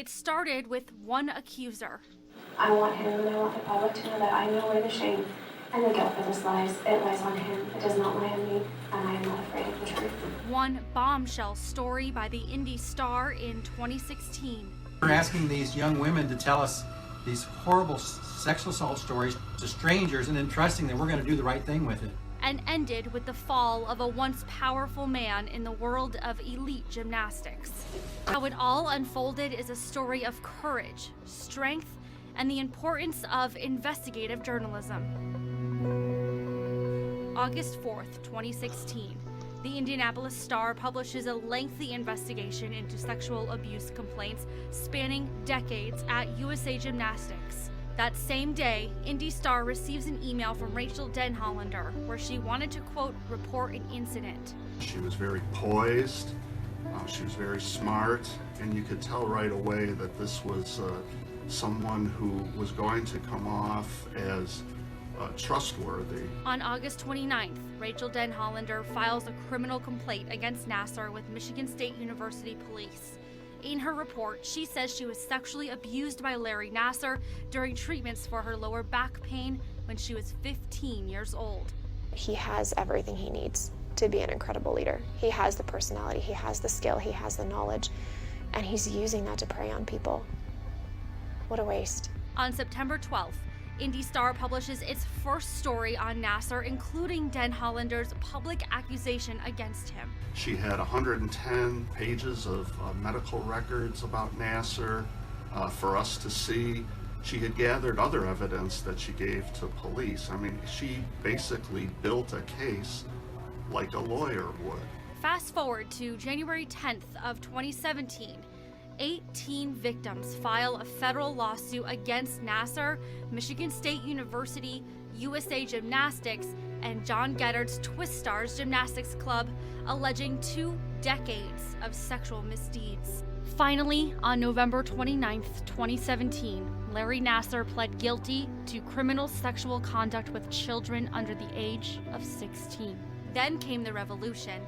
It started with one accuser. I want him and I want the public to know that I know where the shame and the guilt for this lies. It lies on him. It does not lie on me, and I am not afraid of the truth. One bombshell story by the Indy Star in 2016. We're asking these young women to tell us these horrible sexual assault stories to strangers and then trusting that we're going to do the right thing with it. And ended with the fall of a once powerful man in the world of elite gymnastics. How it all unfolded is a story of courage, strength, and the importance of investigative journalism. August 4th, 2016, the Indianapolis Star publishes a lengthy investigation into sexual abuse complaints spanning decades at USA Gymnastics. That same day, Indy Star receives an email from Rachel Denhollander where she wanted to, quote, report an incident. She was very poised, she was very smart, and you could tell right away that this was someone who was going to come off as trustworthy. On August 29th, Rachel Denhollander files a criminal complaint against Nassar with Michigan State University Police. In her report, she says she was sexually abused by Larry Nassar during treatments for her lower back pain when she was 15 years old. He has everything he needs to be an incredible leader. He has the personality, he has the skill, he has the knowledge, and he's using that to prey on people. What a waste. On September 12th, Indy Star publishes its first story on Nassar, including Denhollander's public accusation against him. She had 110 pages of medical records about Nassar for us to see. She had gathered other evidence that she gave to police. I mean, she basically built a case like a lawyer would. Fast forward to January 10th of 2017. 18 victims file a federal lawsuit against Nassar, Michigan State University, USA Gymnastics, and John Geddard's Twist Stars Gymnastics Club, alleging 2 decades of sexual misdeeds. Finally, on November 29th, 2017, Larry Nassar pled guilty to criminal sexual conduct with children under the age of 16. Then came the revolution.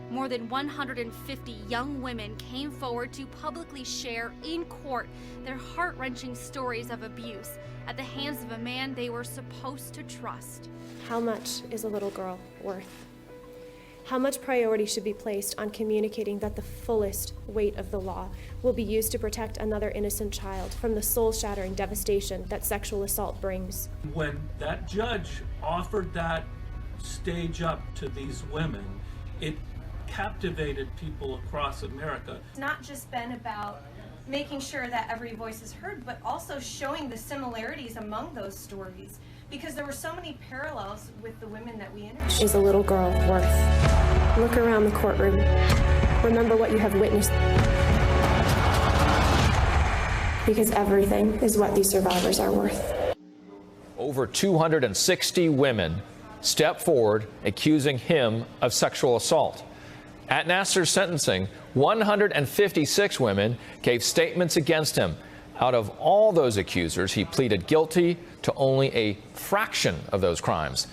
More than 150 young women came forward to publicly share in court their heart-wrenching stories of abuse at the hands of a man they were supposed to trust. How much is a little girl worth? How much priority should be placed on communicating that the fullest weight of the law will be used to protect another innocent child from the soul-shattering devastation that sexual assault brings? When that judge offered that stage up to these women, it captivated people across America. It's not just been about making sure that every voice is heard, but also showing the similarities among those stories, because there were so many parallels with the women that we interviewed. Is a little girl worth? Look around the courtroom. Remember what you have witnessed. Because everything is what these survivors are worth. Over 260 women stepped forward accusing him of sexual assault. At Nassar's sentencing, 156 women gave statements against him. Out of all those accusers, he pleaded guilty to only a fraction of those crimes.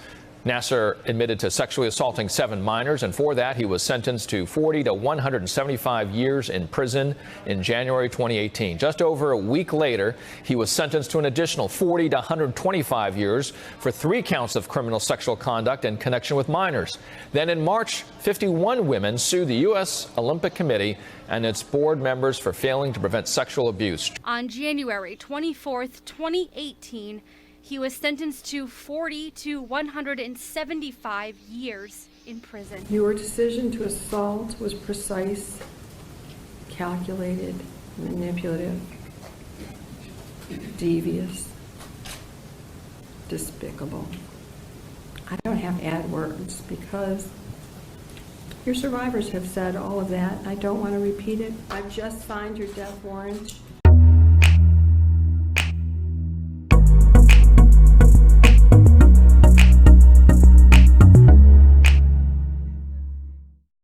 Nassar admitted to sexually assaulting 7 minors, and for that, he was sentenced to 40 to 175 years in prison in January 2018. Just over a week later, he was sentenced to an additional 40 to 125 years for 3 counts of criminal sexual conduct in connection with minors. Then in March, 51 women sued the U.S. Olympic Committee and its board members for failing to prevent sexual abuse. On January 24th, 2018, he was sentenced to 40 to 175 years in prison. Your decision to assault was precise, calculated, manipulative, devious, despicable. I don't have to add words because your survivors have said all of that. I don't want to repeat it. I've just signed your death warrant.